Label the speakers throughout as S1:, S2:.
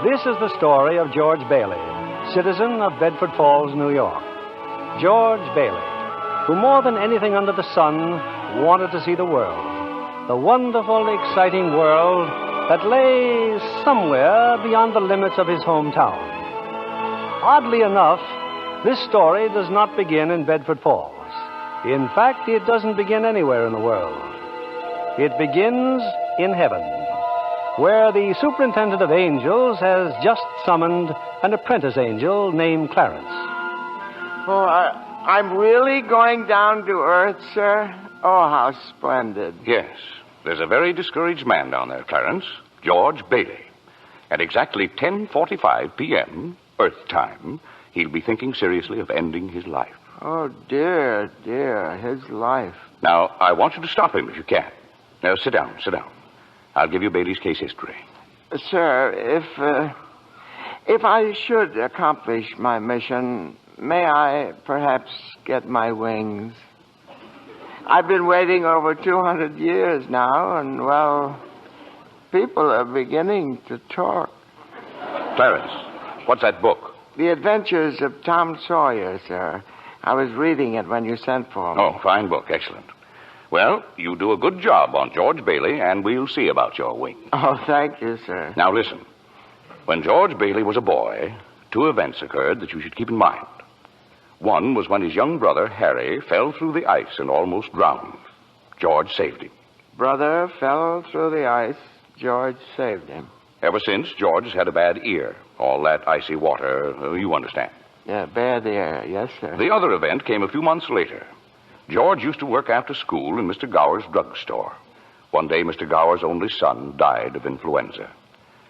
S1: This is the story of George Bailey, citizen of Bedford Falls, New York. George Bailey, who more than anything under the sun wanted to see the world. The wonderful, exciting world that lay somewhere beyond the limits of his hometown. Oddly enough, this story does not begin in Bedford Falls. In fact, it doesn't begin anywhere in the world. It begins in heaven, where the superintendent of angels has just summoned an apprentice angel named Clarence.
S2: Oh, I'm really going down to Earth, sir? Oh, how splendid.
S3: Yes. There's a very discouraged man down there, Clarence. George Bailey. At exactly 10:45 p.m., Earth time, he'll be thinking seriously of ending his life.
S2: Oh, dear, his life.
S3: Now, I want you to stop him if you can. Now, sit down. I'll give you Bailey's case history.
S2: Sir, if I should accomplish my mission, may I perhaps get my wings? I've been waiting over 200 years now, and, well, people are beginning to talk.
S3: Clarence, what's that book?
S2: The Adventures of Tom Sawyer, sir. I was reading it when you sent for me.
S3: Oh, fine book. Excellent. Well, you do a good job on George Bailey, and we'll see about your wings.
S2: Oh, thank you, sir.
S3: Now, listen. When George Bailey was a boy, two events occurred that you should keep in mind. One was when his young brother, Harry, fell through the ice and almost drowned. George saved him.
S2: Brother fell through the ice. George saved him.
S3: Ever since, George has had a bad ear. All that icy water, you understand.
S2: Yeah, bad ear. Yes, sir.
S3: The other event came a few months later. George used to work after school in Mr. Gower's drugstore. One day, Mr. Gower's only son died of influenza.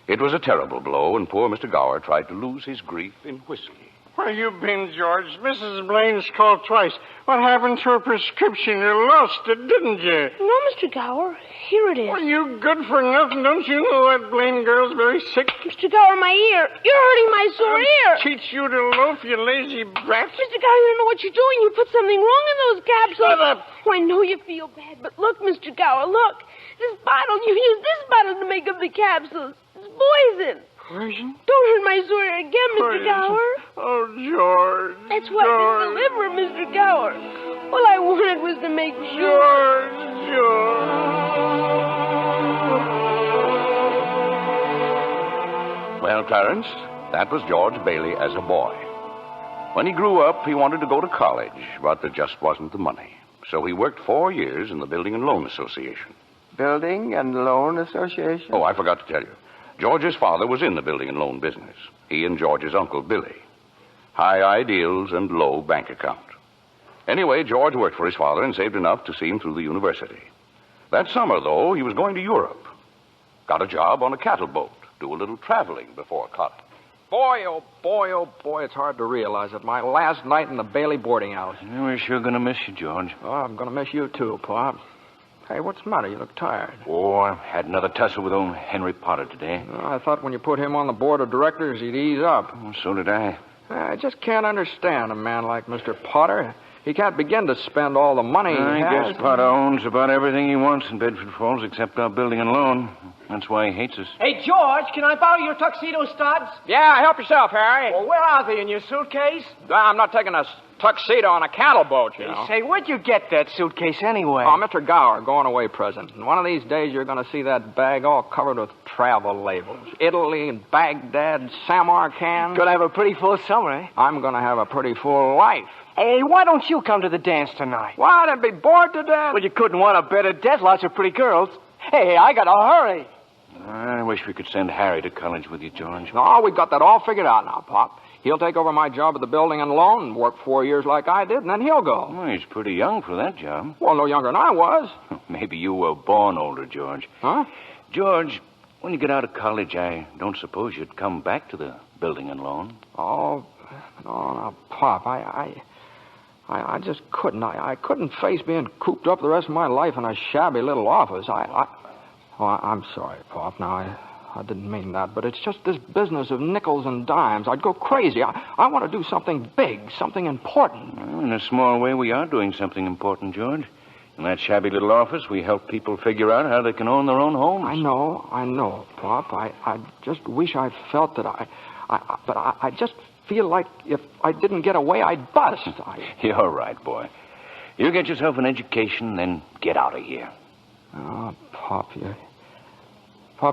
S3: It was a terrible blow, and poor Mr. Gower tried to lose his grief in whiskey.
S4: Where you been, George? Mrs. Blaine's called twice. What happened to her prescription? You lost it, didn't you?
S5: No, Mr. Gower. Here it is.
S4: Well, you good for nothing. Don't you know that Blaine girl's very sick?
S5: Mr. Gower, my ear. You're hurting my sore ear.
S4: Teach you to loaf, you lazy brat.
S5: Mr. Gower, you don't know what you're doing. You put something wrong in those capsules.
S4: Shut up.
S5: Oh, I know you feel bad, but look, Mr. Gower, look. This bottle, you used this bottle to make up the capsules. It's poison.
S4: Poison?
S5: Don't hurt my sore ear again, Mr. Gower.
S4: Oh, George.
S5: That's why I didn't deliver, Mr. Gower. All I wanted was to make sure.
S3: George. Well, Clarence, that was George Bailey as a boy. When he grew up, he wanted to go to college, but there just wasn't the money. So he worked 4 years in the Building and Loan Association.
S2: Building and Loan Association?
S3: Oh, I forgot to tell you. George's father was in the building and loan business. He and George's uncle, Billy. High ideals and low bank account. Anyway, George worked for his father and saved enough to see him through the university. That summer, though, he was going to Europe. Got a job on a cattle boat. Do a little traveling before college.
S6: Boy, oh boy, it's hard to realize it. My last night in the Bailey boarding house.
S7: Yeah, we're sure going to miss you, George.
S6: Oh, I'm going to miss you, too, Pop. Hey, what's the matter? You look tired.
S7: Oh, I had another tussle with old Henry Potter today.
S6: I thought when you put him on the board of directors, he'd ease up.
S7: Oh, so did I.
S6: I just can't understand a man like Mr. Potter. He can't begin to spend all the money he has.
S7: I guess Potter owns about everything he wants in Bedford Falls except our building and loan. That's why he hates us.
S8: Hey, George, can I borrow your tuxedo studs?
S6: Yeah, help yourself, Harry.
S8: Well, where are they? In your suitcase?
S6: I'm not taking a tuxedo on a cattle boat, you know.
S8: Say, where'd you get that suitcase anyway?
S6: Oh, Mr. Gower, going away present. And one of these days you're going to see that bag all covered with travel labels. Italy, Baghdad, Samarkand.
S8: Gonna have a pretty full summer, eh?
S6: I'm going to have a pretty full life.
S8: Hey, why don't you come to the dance tonight?
S6: What, I'd be bored to death?
S8: Well, you couldn't want a better death. Lots of pretty girls. Hey, I gotta hurry.
S7: I wish we could send Harry to college with you, George.
S6: No, we've got that all figured out now, Pop. He'll take over my job at the building and loan and work 4 years like I did, and then he'll go.
S7: Well, he's pretty young for that job.
S6: Well, no younger than I was.
S7: Maybe you were born older, George.
S6: Huh?
S7: George, when you get out of college, I don't suppose you'd come back to the building and loan.
S6: Oh, no, Pop, I just couldn't. I couldn't face being cooped up the rest of my life in a shabby little office. I'm sorry, Pop. Now, I didn't mean that, but it's just this business of nickels and dimes. I'd go crazy. I want to do something big, something important.
S7: Well, in a small way, we are doing something important, George. In that shabby little office, we help people figure out how they can own their own homes.
S6: I know, Pop. I just wish I'd felt that but I just feel like if I didn't get away, I'd bust.
S7: You're right, boy. You get yourself an education, then get out of here.
S6: Oh, Pop,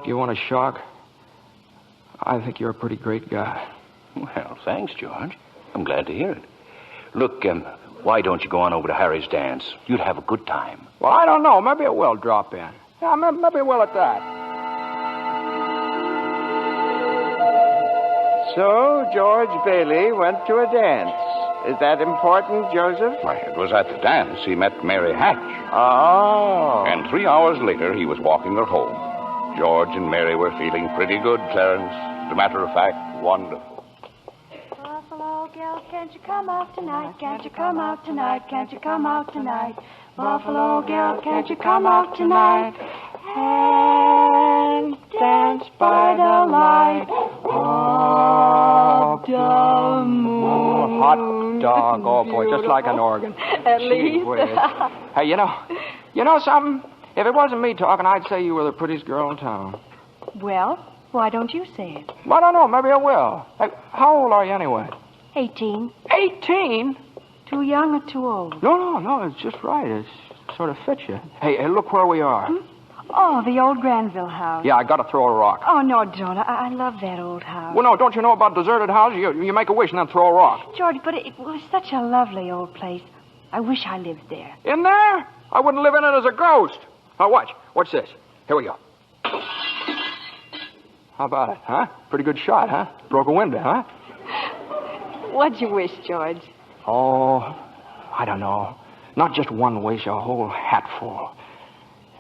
S6: you want a shock? I think you're a pretty great guy.
S7: Well, thanks, George. I'm glad to hear it. Look, why don't you go on over to Harry's dance? You'd have a good time.
S6: Well, I don't know. Maybe it will drop in. Yeah, maybe it will at that.
S2: So George Bailey went to a dance. Is that important, Joseph?
S3: Why, it was at the dance he met Mary Hatch.
S2: Oh.
S3: And 3 hours later, he was walking her home. George and Mary were feeling pretty good, Clarence. As a matter of fact, wonderful.
S9: Buffalo girl, can't you come out tonight? Can't you come out tonight? Can't you come out tonight? Buffalo girl, can't you come out tonight? And dance by the light of the moon.
S6: Hot dog, oh boy, just like an organ.
S9: At least.
S6: Hey, you know something? If it wasn't me talking, I'd say you were the prettiest girl in town.
S9: Well, why don't you say it?
S6: I don't know. Maybe I will. Hey, how old are you anyway?
S9: 18.
S6: 18?
S9: Too young or too old?
S6: No. It's just right. It sort of fits you. Hey, look where we are.
S9: Oh, the old Granville house.
S6: Yeah, I got to throw a rock.
S9: Oh, no, don't. I love that old house.
S6: Well, no, don't you know about deserted houses? You make a wish and then throw a rock.
S9: George, but it was such a lovely old place. I wish I lived there.
S6: In there? I wouldn't live in it as a ghost. Now, watch. Watch this. Here we go. How about it, huh? Pretty good shot, huh? Broke a window, huh?
S9: What'd you wish, George?
S6: Oh, I don't know. Not just one wish, a whole hatful.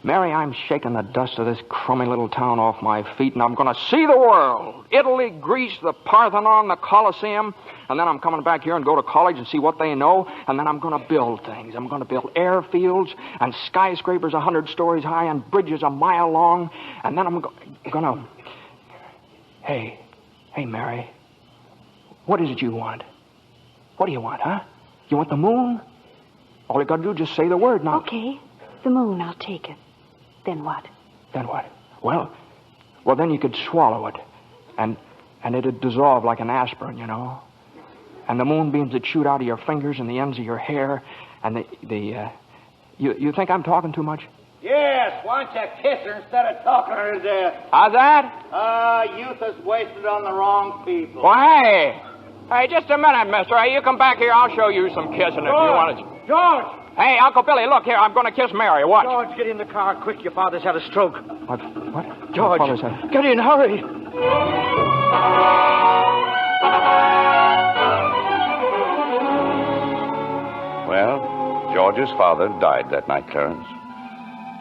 S6: Mary, I'm shaking the dust of this crummy little town off my feet, and I'm going to see the world. Italy, Greece, the Parthenon, the Colosseum. And then I'm coming back here and go to college and see what they know. And then I'm going to build things. I'm going to build airfields and skyscrapers 100 stories high and bridges a mile long. And then I'm going to... Hey, Mary. What is it you want? What do you want, huh? You want the moon? All you got to do is just say the word now.
S9: Okay, the moon, I'll take it. Then what?
S6: Then what? Well, then you could swallow it. And it'd dissolve like an aspirin, you know. And the moonbeams would shoot out of your fingers and the ends of your hair. And you think I'm talking too much?
S10: Yes, why don't you kiss her instead of talking her to death?
S6: How's that?
S10: Youth is wasted on the wrong people.
S6: Well, hey, just a minute, mister. Hey, you come back here. I'll show you some kissing if you want to.
S10: George!
S6: Hey, Uncle Billy, look here. I'm going to kiss Mary. Watch.
S10: George, get in the car quick. Your father's had a stroke.
S6: What?
S10: George, get in, hurry.
S3: Well, George's father died that night, Clarence.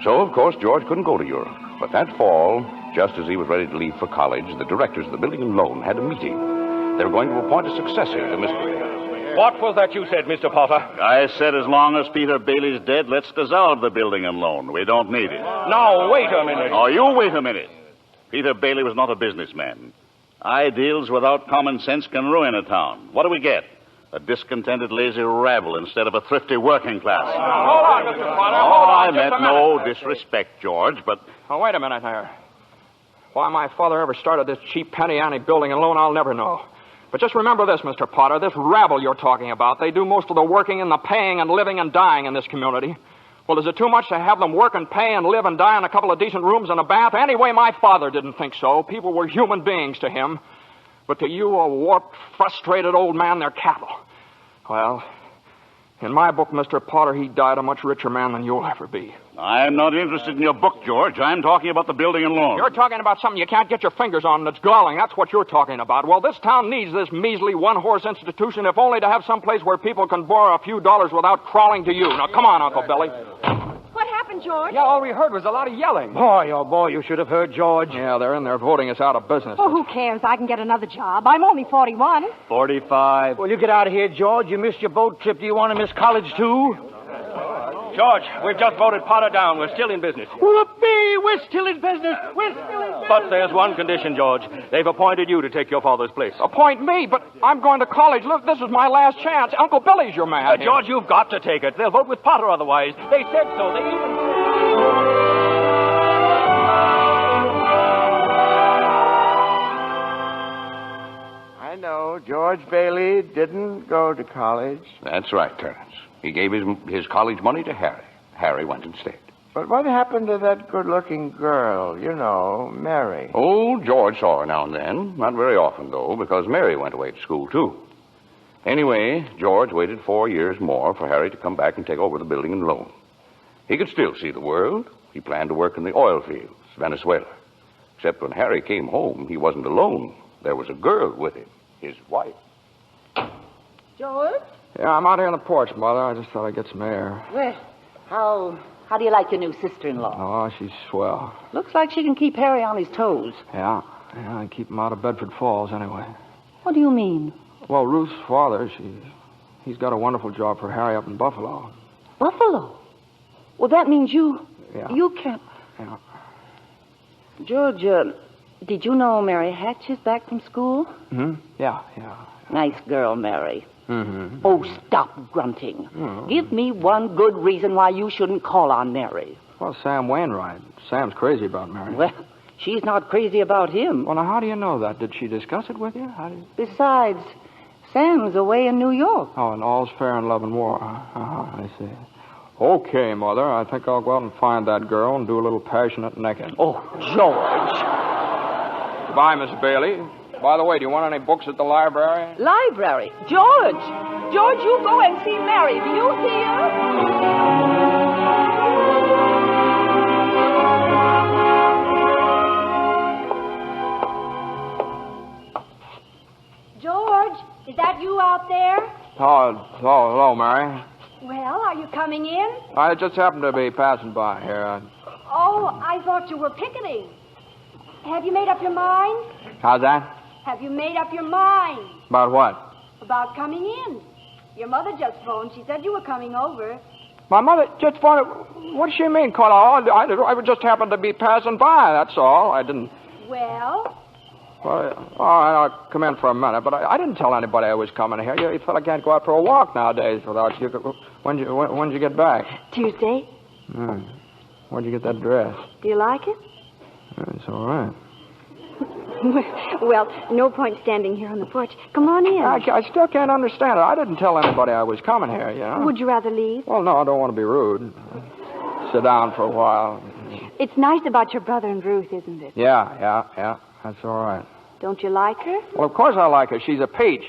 S3: So, of course, George couldn't go to Europe. But that fall, just as he was ready to leave for college, the directors of the building and loan had a meeting. They were going to appoint a successor to Mr. Bailey.
S11: What was that you said, Mr. Potter?
S12: I said as long as Peter Bailey's dead, let's dissolve the building and loan. We don't need it.
S11: Now, wait a minute.
S12: Oh, you wait a minute. Peter Bailey was not a businessman. Ideals without common sense can ruin a town. What do we get? A discontented, lazy rabble instead of a thrifty working class.
S6: Hold on, Mr. Potter.
S12: Oh, I meant no disrespect, George, but...
S6: Oh, wait a minute there. Why my father ever started this cheap penny ante building and loan, I'll never know. But just remember this, Mr. Potter, this rabble you're talking about, they do most of the working and the paying and living and dying in this community. Well, is it too much to have them work and pay and live and die in a couple of decent rooms and a bath? Anyway, my father didn't think so. People were human beings to him. But to you, a warped, frustrated old man, they're cattle. Well, in my book, Mr. Potter, he died a much richer man than you'll ever be.
S12: I'm not interested in your book, George. I'm talking about the building and loan.
S6: You're talking about something you can't get your fingers on that's galling. That's what you're talking about. Well, this town needs this measly one-horse institution, if only to have some place where people can borrow a few dollars without crawling to you. Now, come on, Uncle Billy.
S5: What happened, George?
S6: Yeah, all we heard was a lot of yelling.
S10: Boy, oh boy, you should have heard George.
S6: Yeah, they're in there voting us out of business.
S9: Oh, who cares? I can get another job. I'm only 41.
S12: 45.
S10: Well, you get out of here, George. You missed your boat trip. Do you want to miss college, too?
S11: George, we've just voted Potter down. We're still in business.
S8: Whoopee! We're still in business. We're still in business.
S11: But there's one condition, George. They've appointed you to take your father's place.
S6: Appoint me, but I'm going to college. Look, this is my last chance. Uncle Billy's your man.
S11: George, you've got to take it. They'll vote with Potter otherwise. They said so. They even...
S2: I know George Bailey didn't go to college.
S3: That's right, Terence. He gave his college money to Harry. Harry went instead.
S2: But what happened to that good-looking girl, you know, Mary?
S3: Oh, George saw her now and then. Not very often, though, because Mary went away to school, too. Anyway, George waited 4 years more for Harry to come back and take over the building and loan. He could still see the world. He planned to work in the oil fields, Venezuela. Except when Harry came home, he wasn't alone. There was a girl with him, his wife.
S13: George?
S6: Yeah, I'm out here on the porch, Mother. I just thought I'd get some air.
S13: Well, how do you like your new sister-in-law?
S6: Oh, she's swell.
S13: Looks like she can keep Harry on his toes.
S6: Yeah, and keep him out of Bedford Falls anyway.
S13: What do you mean?
S6: Well, Ruth's father, he's got a wonderful job for Harry up in Buffalo.
S13: Buffalo? Well, that means you can't...
S6: Yeah.
S13: George, did you know Mary Hatch is back from school?
S6: Hmm? Yeah.
S13: Nice girl, Mary.
S6: Mm-hmm.
S13: Oh, stop grunting.
S6: Mm-hmm.
S13: Give me one good reason why you shouldn't call on Mary.
S6: Well, Sam Wainwright. Sam's crazy about Mary.
S13: Well, she's not crazy about him.
S6: Well, now, how do you know that? Did she discuss it with you?
S13: Besides, Sam's away in New York.
S6: Oh, and all's fair in love and war. I see. Okay, Mother, I think I'll go out and find that girl and do a little passionate necking.
S13: Oh, George.
S6: Goodbye, Miss Bailey. By the way, do you want any books at the library?
S13: Library? George! George, you go and see Mary. Do you hear?
S9: George, is that you out there?
S6: Oh, hello, Mary.
S9: Well, are you coming in?
S6: I just happened to be passing by here.
S9: Oh, I thought you were picketing. Have you made up your mind?
S6: How's that?
S9: Have you made up your mind?
S6: About what?
S9: About coming in. Your mother just phoned. She said you were coming over.
S6: My mother just phoned. What does she mean, Carla? I just happened to be passing by, that's all. I didn't...
S9: Well?
S6: Well, all right, I'll come in for a minute, but I didn't tell anybody I was coming here. You fella can't go out for a walk nowadays without you... When'd you get back?
S9: Tuesday.
S6: Where'd you get that dress?
S9: Do you like it?
S6: It's all right.
S9: Well, no point standing here on the porch. Come on in.
S6: I still can't understand it. I didn't tell anybody I was coming here, you know.
S9: Would you rather leave?
S6: Well, no, I don't want to be rude. Sit down for a while.
S9: It's nice about your brother and Ruth, isn't it?
S6: Yeah. That's all right.
S9: Don't you like her?
S6: Well, of course I like her. She's a peach.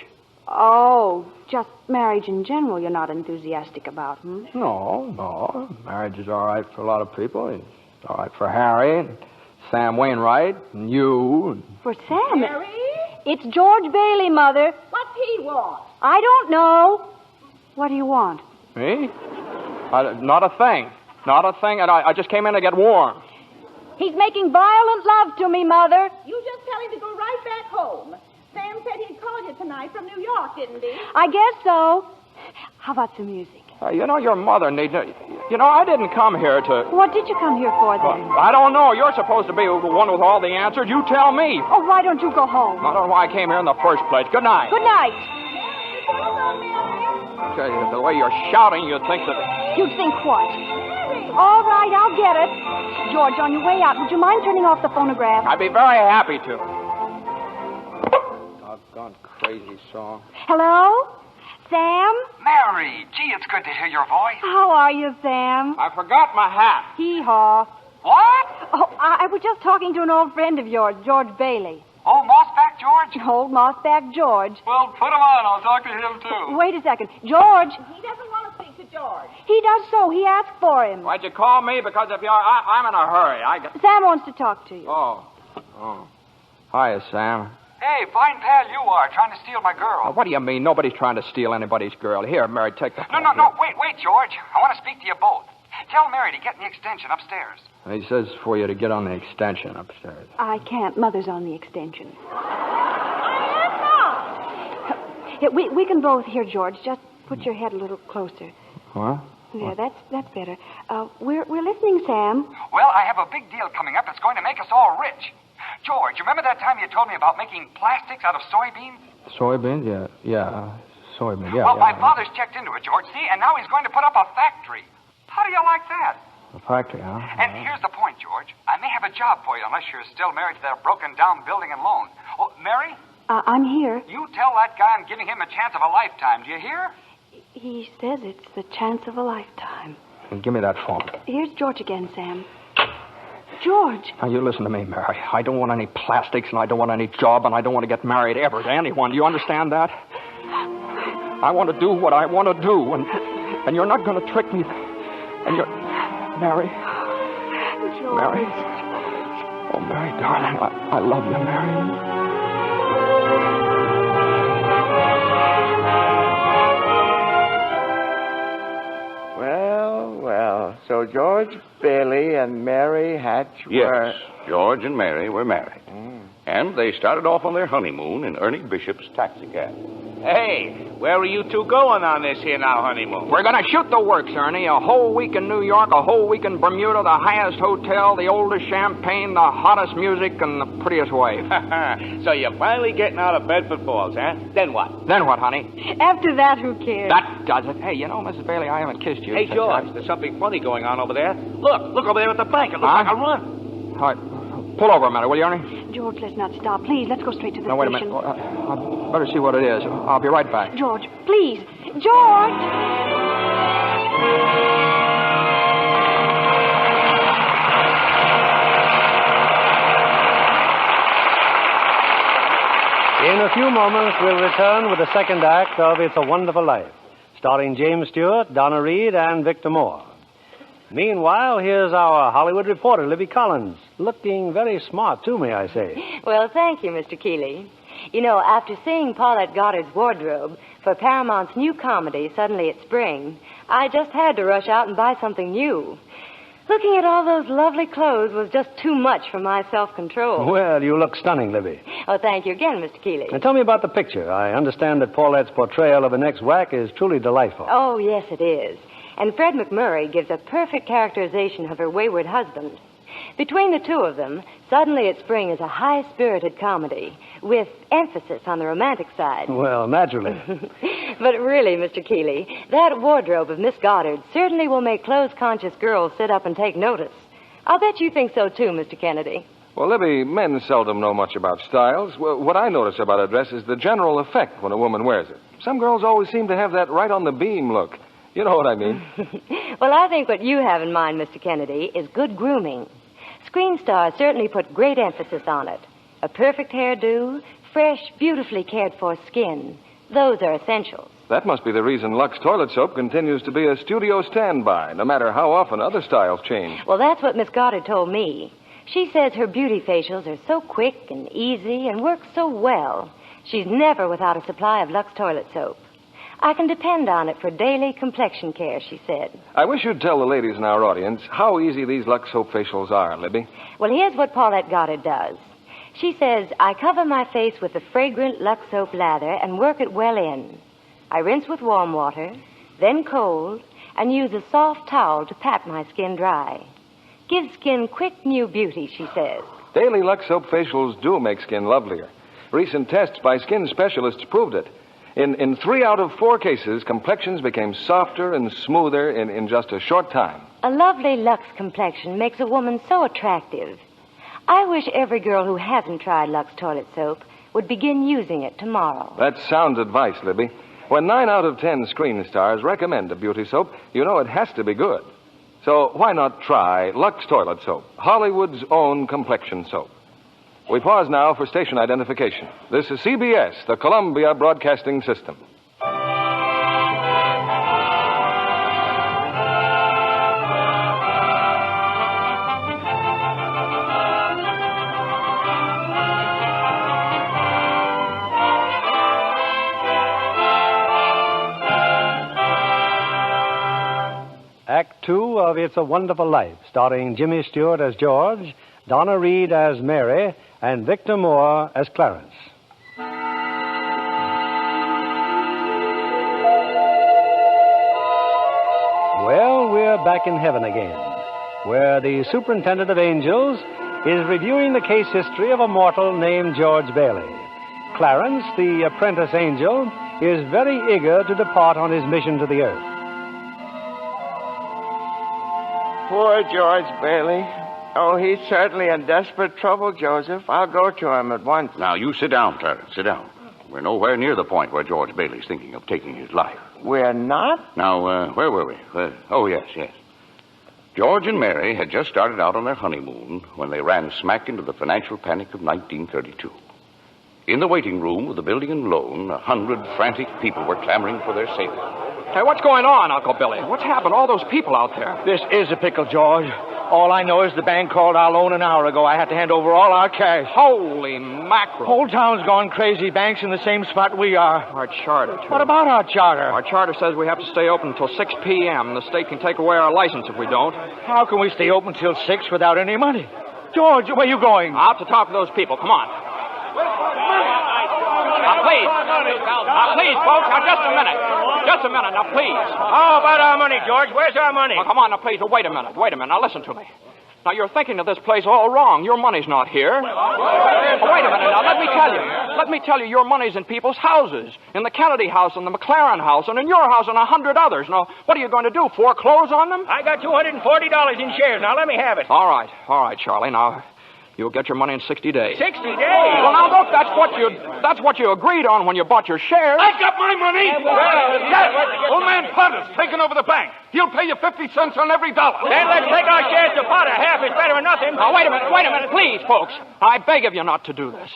S9: Oh, just marriage in general you're not enthusiastic about, hmm?
S6: No. Marriage is all right for a lot of people. It's all right for Harry and Sam Wainwright and you.
S9: For Sam?
S5: Harry?
S9: It's George Bailey, Mother.
S5: What's he want?
S9: I don't know. What do you want?
S6: Me? Not a thing. Not a thing, and I just came in to get warm.
S9: He's making violent love to me, Mother.
S5: You just tell him to go right back home. Sam said he'd call you tonight from New York, didn't he?
S9: I guess so. How about some music?
S6: Your mother needs... I didn't come here to...
S9: What did you come here for, then?
S6: I don't know. You're supposed to be the one with all the answers. You tell me.
S9: Oh, why don't you go home?
S6: I don't know why I came here in the first place. Good night.
S9: Good night.
S6: The way you're shouting, you'd think that...
S9: You'd think what? All right, I'll get it. George, on your way out, would you mind turning off the phonograph?
S6: I'd be very happy to. Doggone crazy song.
S9: Hello? Sam?
S14: Mary, gee, it's good to hear your voice.
S9: How are you, Sam?
S6: I forgot my hat.
S9: Hee-haw.
S14: What?
S9: Oh, I was just talking to an old friend of yours, George Bailey.
S14: Oh, Mossback George?
S9: Old Mossback George.
S14: Well, put him on. I'll talk to him, too.
S9: Wait a second. George.
S5: He doesn't want to speak to George.
S9: He does so. He asked for him.
S6: Why'd you call me? Because if I'm in a hurry.
S9: Sam wants to talk to you.
S6: Oh. Hiya, Sam.
S14: Hey, fine pal you are, trying to steal my girl.
S6: What do you mean? Nobody's trying to steal anybody's girl. Here, Mary, take the...
S14: No, wait, George. I want to speak to you both. Tell Mary to get in the extension upstairs.
S6: He says for you to get on the extension upstairs.
S9: I can't. Mother's on the extension. We can both hear, George. Just put your head a little closer.
S6: What?
S9: There, that's better. We're listening, Sam.
S14: Well, I have a big deal coming up that's going to make us all rich. George, remember that time you told me about making plastics out of soybeans?
S6: Soybeans? Yeah. Soybeans,
S14: Well, my father's checked into it, George, see? And now he's going to put up a factory. How do you like that?
S6: A factory, huh?
S14: And here's the point, George. I may have a job for you unless you're still married to that broken-down building and loan. Oh, Mary?
S9: I'm here.
S14: You tell that guy I'm giving him a chance of a lifetime. Do you hear?
S9: He says it's the chance of a lifetime.
S6: Give me that phone.
S9: Here's George again, Sam. George.
S6: Now, you listen to me, Mary. I don't want any plastics, and I don't want any job, and I don't want to get married ever to anyone. Do you understand that? I want to do what I want to do, and you're not going to trick me. And you're... Mary.
S9: George.
S6: Mary. Oh, Mary, darling, I love you, Mary.
S2: Well, so George Bailey and Mary Hatch were...
S3: Yes, George and Mary were married. And they started off on their honeymoon in Ernie Bishop's taxicab.
S10: Hey, where are you two going on this here now honeymoon?
S6: We're going to shoot the works, Ernie. A whole week in New York, a whole week in Bermuda, the highest hotel, the oldest champagne, the hottest music, and the prettiest wife.
S10: So you're finally getting out of Bedford Falls, huh? Then what?
S6: Then what, honey?
S9: After that, who cares?
S6: That does it. Hey, you know, Mrs. Bailey, I haven't kissed you.
S10: Hey, George, there's something funny going on over there. Look over there at the bank. It looks like a run.
S6: All right. Pull over a minute, will you, Ernie?
S9: George, let's not stop. Please, let's go straight to the
S6: No, wait a
S9: station.
S6: minute. I'd better see what it is. I'll be right back.
S9: George, please. George!
S1: In a few moments, we'll return with the second act of It's a Wonderful Life, starring James Stewart, Donna Reed, and Victor Moore. Meanwhile, here's our Hollywood reporter, Libby Collins, looking very smart, too, may I say.
S13: Well, thank you, Mr. Keeley. You know, after seeing Paulette Goddard's wardrobe for Paramount's new comedy, Suddenly It's Spring, I just had to rush out and buy something new. Looking at all those lovely clothes was just too much for my self-control.
S1: Well, you look stunning, Libby.
S13: Oh, thank you again, Mr. Keeley.
S1: Now, tell me about the picture. I understand that Paulette's portrayal of an ex-whack is truly delightful.
S13: Oh, yes, it is. And Fred McMurray gives a perfect characterization of her wayward husband. Between the two of them, Suddenly It's Spring is a high-spirited comedy with emphasis on the romantic side.
S1: Well, naturally.
S13: But really, Mr. Keeley, that wardrobe of Miss Goddard certainly will make clothes-conscious girls sit up and take notice. I'll bet you think so, too, Mr. Kennedy.
S15: Well, Libby, men seldom know much about styles. Well, what I notice about a dress is the general effect when a woman wears it. Some girls always seem to have that right-on-the-beam look. You know what I mean.
S13: Well, I think what you have in mind, Mr. Kennedy, is good grooming. Screen stars certainly put great emphasis on it. A perfect hairdo, fresh, beautifully cared-for skin. Those are essentials.
S15: That must be the reason Lux Toilet Soap continues to be a studio standby, no matter how often other styles change.
S13: Well, that's what Miss Goddard told me. She says her beauty facials are so quick and easy and work so well. She's never without a supply of Lux Toilet Soap. I can depend on it for daily complexion care, she said.
S15: I wish you'd tell the ladies in our audience how easy these Lux Soap facials are, Libby.
S13: Well, here's what Paulette Goddard does. She says, I cover my face with the fragrant Lux Soap lather and work it well in. I rinse with warm water, then cold, and use a soft towel to pat my skin dry. Gives skin quick new beauty, she says.
S15: Daily Lux Soap facials do make skin lovelier. Recent tests by skin specialists proved it. In 3 out of 4 cases, complexions became softer and smoother in just a short time.
S13: A lovely Lux complexion makes a woman so attractive. I wish every girl who hasn't tried Lux Toilet Soap would begin using it tomorrow.
S15: That's sound advice, Libby. When 9 out of 10 screen stars recommend a beauty soap, you know it has to be good. So why not try Lux Toilet Soap, Hollywood's own complexion soap? We pause now for station identification. This is CBS, the Columbia Broadcasting System.
S1: Act 2 of It's a Wonderful Life, starring Jimmy Stewart as George, Donna Reed as Mary, and Victor Moore as Clarence. Well, we're back in heaven again, where the superintendent of angels is reviewing the case history of a mortal named George Bailey. Clarence, the apprentice angel, is very eager to depart on his mission to the earth.
S2: Poor George Bailey. Oh, he's certainly in desperate trouble, Joseph. I'll go to him at once.
S3: Now, you sit down, Clarence. Sit down. We're nowhere near the point where George Bailey's thinking of taking his life.
S2: We're not?
S3: Now, where were we? Oh, yes. George and Mary had just started out on their honeymoon when they ran smack into the financial panic of 1932. In the waiting room of the building and loan, 100 frantic people were clamoring for their safety.
S6: Hey, what's going on, Uncle Billy? What's happened to all those people out there?
S8: This is a pickle, George. All I know is the bank called our loan an hour ago. I had to hand over all our cash.
S6: Holy mackerel.
S8: Whole town's gone crazy. Bank's in the same spot we are.
S6: Our charter, too.
S8: What about our charter?
S6: Our charter says we have to stay open until 6 p.m. The state can take away our license if we don't.
S8: How can we stay open till 6 without any money? George, where are you going?
S6: Out to talk to those people. Come on. Now, please, folks. Now, just a minute. Just a minute. Now, please.
S8: How about our money, George? Where's our money?
S6: Well, come on, now, please. Wait a minute. Now, listen to me. Now, you're thinking of this place all wrong. Your money's not here. Wait a minute. Now, let me tell you, your money's in people's houses. In the Kennedy house, and the McLaren house, and in your house, and 100 others. Now, what are you going to do, foreclose on them?
S8: I got $240 in shares. Now, let me have it.
S6: All right, Charlie. Now, you'll get your money in 60 days.
S8: 60 days?
S6: Well, now, look, that's what you agreed on when you bought your shares.
S16: I got my money! Yes! Old man Potter's taking over the bank. He'll pay you 50 cents on every dollar.
S8: Then let's take our shares to Potter. Half is better than nothing.
S6: Now, wait a minute, please, folks. I beg of you not to do this.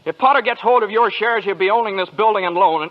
S6: If Potter gets hold of your shares, he'll be owning this building and loan.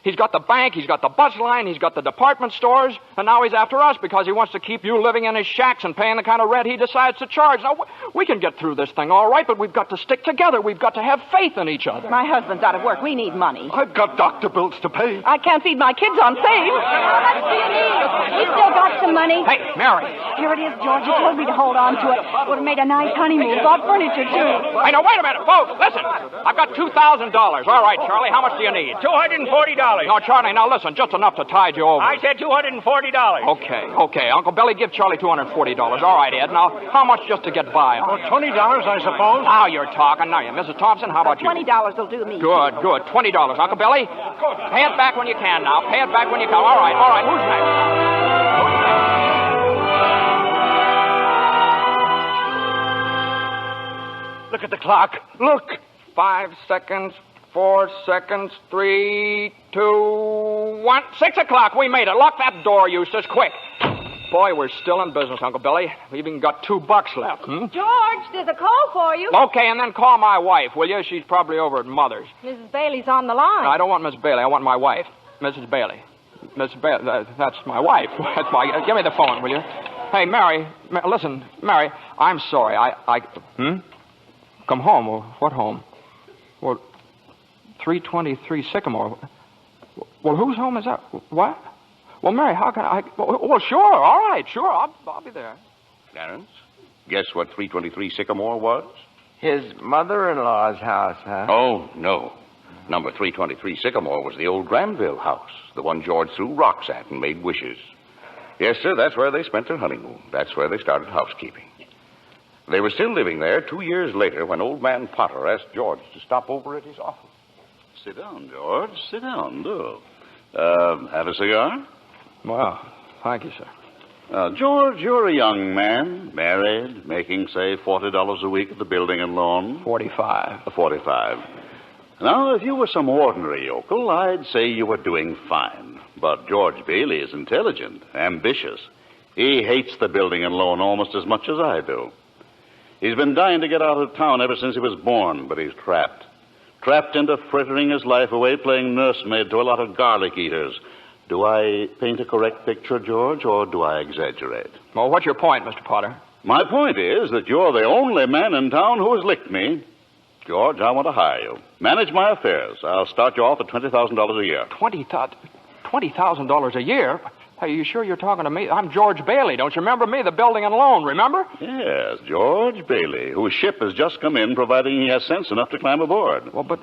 S6: He's got the bank, he's got the bus line, he's got the department stores, and now he's after us because he wants to keep you living in his shacks and paying the kind of rent he decides to charge. Now, we can get through this thing all right, but we've got to stick together. We've got to have faith in each other.
S17: My husband's out of work. We need money.
S16: I've got doctor bills to pay.
S17: I can't feed my kids on faith. How much do you need? We still got some money.
S6: Hey, Mary.
S17: Here it is, George. You told me to hold on to it. Would have made a nice honeymoon. Bought furniture, too.
S6: Hey, now, wait a minute, folks. Listen. I've got $2,000. All right, Charlie, how much do you need?
S8: $240.
S6: No, Charlie, now listen, just enough to tide you over.
S8: I said $240.
S6: Okay. Uncle Billy, give Charlie $240. All right, Ed. Now, how much just to get by?
S16: $20, I suppose.
S6: Now you're talking. Now, Mrs. Thompson, how about you?
S17: $20 will do me.
S6: Good. $20. Uncle Billy, pay it back when you can now. Pay it back when you can. All right. Who's next?
S8: Look at the clock. Look.
S6: 5 seconds. 4 seconds, 3, 2, 1. 6 o'clock, we made it. Lock that door, Eustace, quick. Boy, we're still in business, Uncle Billy. We've even got $2 left.
S13: George, there's a call for you.
S6: Okay, and then call my wife, will you? She's probably over at Mother's.
S13: Mrs. Bailey's on the line.
S6: No, I don't want Miss Bailey. I want my wife, Mrs. Bailey. Mrs. Bailey, that's my wife. That's my... Give me the phone, will you? Hey, Mary, listen, Mary, I'm sorry. Come home? Well, what home? Well... 323 Sycamore. Well, whose home is that? What? Well, Mary, how can I... Well, sure, all right, sure, I'll be there.
S3: Clarence, guess what 323 Sycamore was?
S2: His mother-in-law's house, huh?
S3: Oh, no. Number 323 Sycamore was the old Granville house, the one George threw rocks at and made wishes. Yes, sir, that's where they spent their honeymoon. That's where they started housekeeping. They were still living there 2 years later when old man Potter asked George to stop over at his office.
S12: Sit down, George. Sit down, do. Have a cigar?
S6: Well, thank you, sir.
S12: George, you're a young man, married, making, say, $40 a week at the building and loan.
S6: 45.
S12: 45. Now, if you were some ordinary yokel, I'd say you were doing fine. But George Bailey is intelligent, ambitious. He hates the building and loan almost as much as I do. He's been dying to get out of town ever since he was born, but he's trapped. Trapped into frittering his life away playing nursemaid to a lot of garlic eaters. Do I paint a correct picture, George, or do I exaggerate?
S6: Well, what's your point, Mr. Potter?
S12: My point is that you're the only man in town who has licked me. George, I want to hire you. Manage my affairs. I'll start you off at $20,000 a year.
S6: $20,000 a year? Hey, are you sure you're talking to me? I'm George Bailey. Don't you remember me? The building and loan, remember?
S12: Yes, George Bailey, whose ship has just come in, providing he has sense enough to climb aboard.
S6: Well, but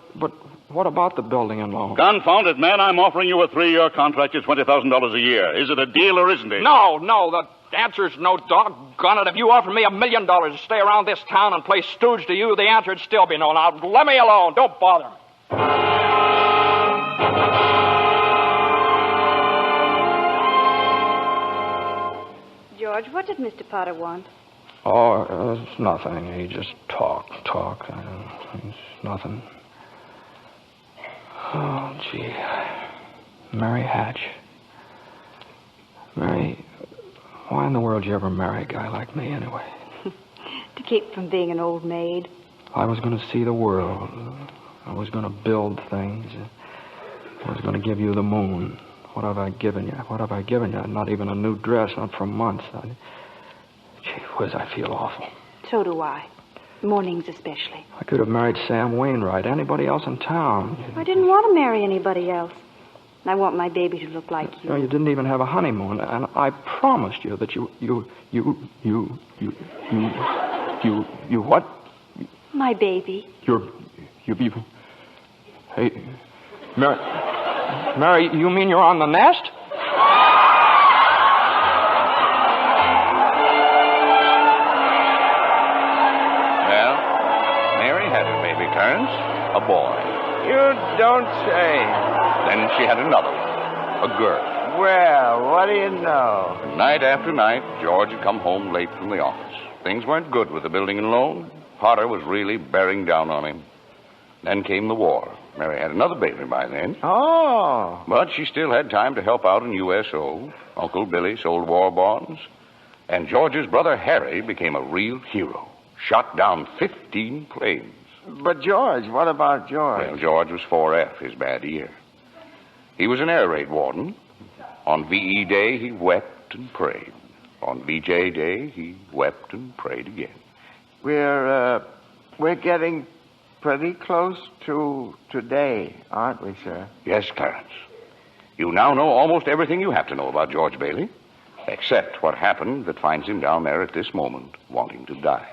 S6: what about the building and loan?
S12: Confound it, man. I'm offering you a 3-year contract at $20,000 a year. Is it a deal or isn't it?
S6: No.
S8: The answer is no, doggone it. If you offered me $1 million to stay around this town and play stooge to you, the answer would still be no. Now, let me alone. Don't bother me.
S17: George, what did Mr. Potter want?
S6: Oh, it's nothing. He just talk. It's nothing. Oh, gee. Mary Hatch. Mary, why in the world did you ever marry a guy like me anyway?
S17: To keep from being an old maid.
S6: I was going to see the world. I was going to build things. I was going to give you the moon. What have I given you? What have I given you? Not even a new dress, not for months. Gee whiz, I feel awful.
S17: So do I. Mornings especially.
S6: I could have married Sam Wainwright, anybody else in town.
S17: I didn't want to marry anybody else. I want my baby to look like you.
S6: You didn't even have a honeymoon, and I promised you that you what?
S17: My baby.
S6: Hey, Mary, you mean you're on the nest?
S3: Well, Mary had her baby, Clarence, a boy.
S2: You don't say.
S3: Then she had another one, a girl.
S2: Well, what do you know?
S3: Night after night, George had come home late from the office. Things weren't good with the building and loan. Potter was really bearing down on him. Then came the war. Mary had another baby by then.
S2: Oh.
S3: But she still had time to help out in USO. Uncle Billy sold war bonds. And George's brother Harry became a real hero. Shot down 15 planes.
S2: But George, what about George?
S3: Well, George was 4F his bad year. He was an air raid warden. On VE Day, he wept and prayed. On VJ Day, he wept and prayed again.
S2: We're getting pretty close to today, aren't we, sir?
S3: Yes, Clarence. You now know almost everything you have to know about George Bailey, except what happened that finds him down there at this moment, wanting to die.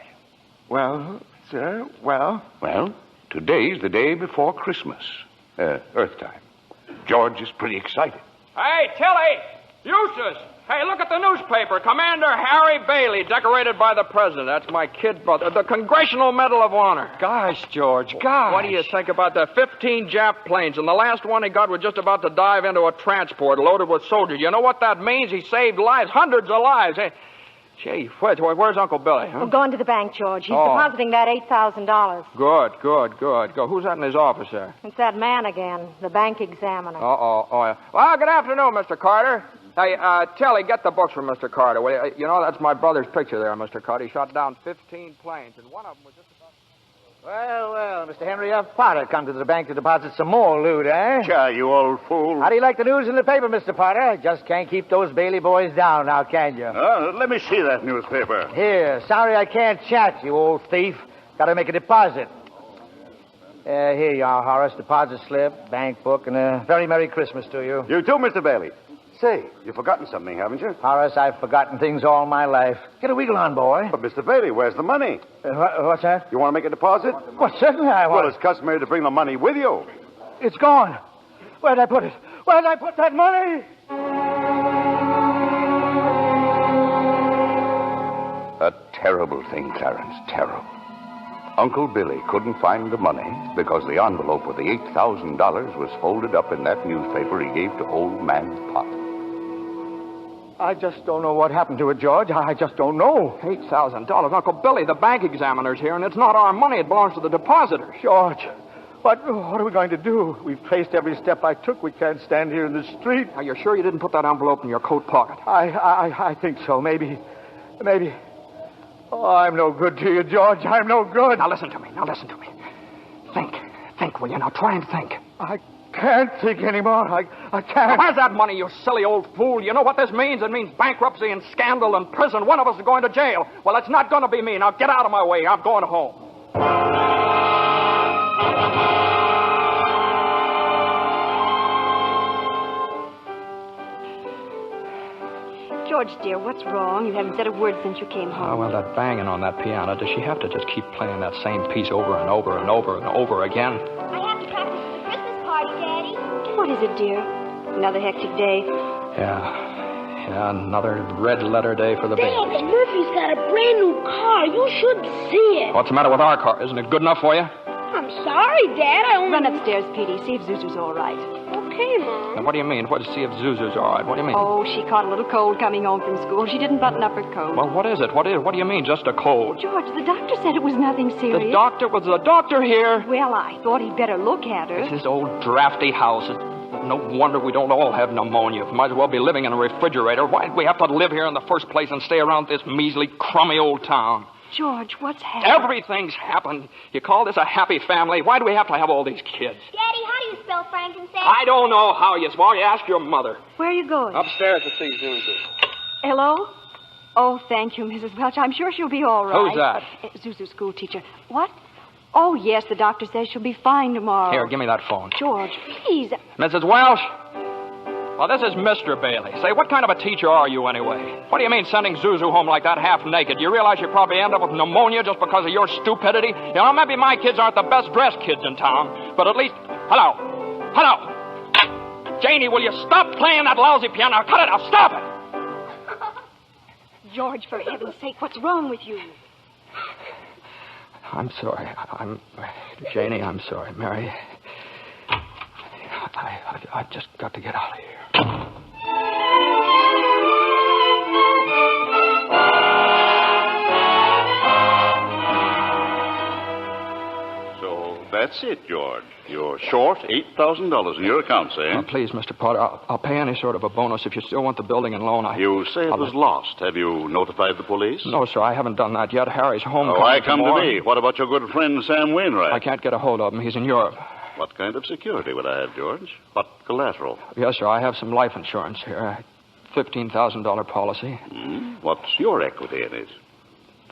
S2: Well, sir, well?
S3: Well, today's the day before Christmas, Earth time. George is pretty excited.
S8: Hey, Tilly! Eustace! Hey, look at the newspaper. Commander Harry Bailey, decorated by the president. That's my kid brother. The Congressional Medal of Honor.
S11: Gosh, George, gosh.
S8: What do you think about the 15 Jap planes? And the last one he got was just about to dive into a transport loaded with soldiers. You know what that means? He saved lives, hundreds of lives. Hey, gee, where's Uncle Billy? Huh?
S13: We're going to the bank, George. He's depositing that $8,000.
S6: Good. Go. Who's that in his office there?
S13: It's that man again, the bank examiner.
S6: Oh, yeah.
S8: Well, good afternoon, Mr. Carter. Hey, Tilly, get the books from Mr. Carter. Will you? You know, that's my brother's picture there, Mr. Carter. He shot down 15 planes, and one of them was just about...
S11: Well, Mr. Henry F. Potter come to the bank to deposit some more loot, eh?
S12: Sure, you old fool.
S11: How do you like the news in the paper, Mr. Potter? Just can't keep those Bailey boys down now, can you?
S12: Let me see that newspaper.
S11: Here, sorry I can't chat, you old thief. Got to make a deposit. Here you are, Horace. Deposit slip, bank book, and a very Merry Christmas to you.
S12: You too, Mr. Bailey. Say, you've forgotten something, haven't you?
S11: Horace, I've forgotten things all my life. Get a wiggle on, boy.
S12: But, Mr. Bailey, where's the money?
S11: What's that?
S12: You want to make a deposit?
S11: Well, certainly I want.
S12: Well, it's customary to bring the money with you.
S11: It's gone. Where'd I put it? Where'd I put that money?
S3: A terrible thing, Clarence, terrible. Uncle Billy couldn't find the money because the envelope with the $8,000 was folded up in that newspaper he gave to old man Potter.
S11: I just don't know what happened to it, George. I just don't know.
S6: $8,000. Uncle Billy, the bank examiner's here, and it's not our money. It belongs to the depositors.
S11: George, what are we going to do? We've traced every step I took. We can't stand here in the street.
S6: Are you sure you didn't put that envelope in your coat pocket?
S11: I think so. Maybe. Oh, I'm no good to you, George. I'm no good.
S6: Now listen to me. Think, will you? Now try and think.
S11: I can't think anymore. I can't.
S8: Where's that money, you silly old fool? You know what this means? It means bankruptcy and scandal and prison. One of us is going to jail. Well, it's not going to be me. Now get out of my way. I'm going home.
S17: George, dear, what's wrong? You haven't said a word since you came home.
S6: Well, that banging on that piano, does she have to just keep playing that same piece over and over and over and over again?
S9: I have to practice for the Christmas party, Daddy.
S17: What is it, dear? Another hectic day?
S6: Yeah, Yeah, another red letter day for the
S5: Dad,
S6: Baileys.
S5: Murphy's got a brand new car. You should see it.
S6: What's the matter with our car? Isn't it good enough for you?
S5: I'm sorry, Dad. I only...
S17: Run upstairs, Petey. See if Zuzu's all right.
S5: Okay, Mom.
S6: Now, what do you mean? What to see if Zuzu's all right? What do you mean?
S17: Oh, she caught a little cold coming home from school. She didn't button up her coat.
S6: Well, what is it? What do you mean, just a cold?
S17: George, the doctor said it was nothing serious.
S6: Was the doctor here?
S17: Well, I thought he'd better look at her.
S6: It's his old drafty house. No wonder we don't all have pneumonia. Might as well be living in a refrigerator. Why'd we have to live here in the first place and stay around this measly, crummy old town?
S17: George, what's happened?
S6: Everything's happened. You call this a happy family? Why do we have to have all these kids?
S18: Daddy, how do you spell frankincense?
S6: I don't know how you spell. You ask your mother.
S17: Where are you going?
S6: Upstairs to see Zuzu.
S17: Hello? Oh, thank you, Mrs. Welch. I'm sure she'll be all right.
S6: Who's that?
S17: Zuzu's school teacher. What? Oh, yes, the doctor says she'll be fine tomorrow.
S6: Here, give me that phone.
S17: George, please.
S6: Mrs. Welsh? Well, this is Mr. Bailey. Say, what kind of a teacher are you anyway? What do you mean sending Zuzu home like that half naked? You realize you probably end up with pneumonia just because of your stupidity? You know, maybe my kids aren't the best dressed kids in town, but at least... Hello. Janie, will you stop playing that lousy piano? Cut it out. Stop it.
S17: George, for heaven's sake, what's wrong with you?
S6: I'm sorry. Janie, I'm sorry. Mary, I've just got to get out of here.
S12: So that's it, George. You're short $8,000 in your accounts, eh?
S6: Now, please, Mr. Potter, I'll pay any sort of a bonus if you still want the building and loan.
S12: You say it was lost. Have you notified the police?
S6: No, sir, I haven't done that yet. Harry's home.
S12: Oh, I come to me. What about your good friend, Sam Wainwright?
S6: I can't get a hold of him. He's in Europe.
S12: What kind of security would I have, George? What collateral?
S6: Yes, sir, I have some life insurance here. $15,000 policy.
S12: What's your equity in it?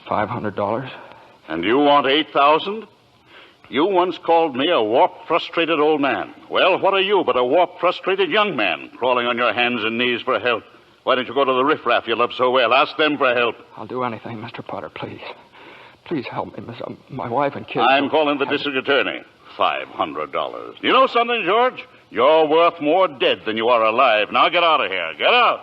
S6: $500.
S12: And you want $8,000? You once called me a warped, frustrated old man. Well, what are you but a warped, frustrated young man crawling on your hands and knees for help? Why don't you go to the riffraff you love so well? Ask them for help.
S6: I'll do anything, Mr. Potter, please. Please help me, Miss. My wife and kids.
S12: I'm calling the district attorney. $500. You know something, George? You're worth more dead than you are alive. Now get out of here. Get out.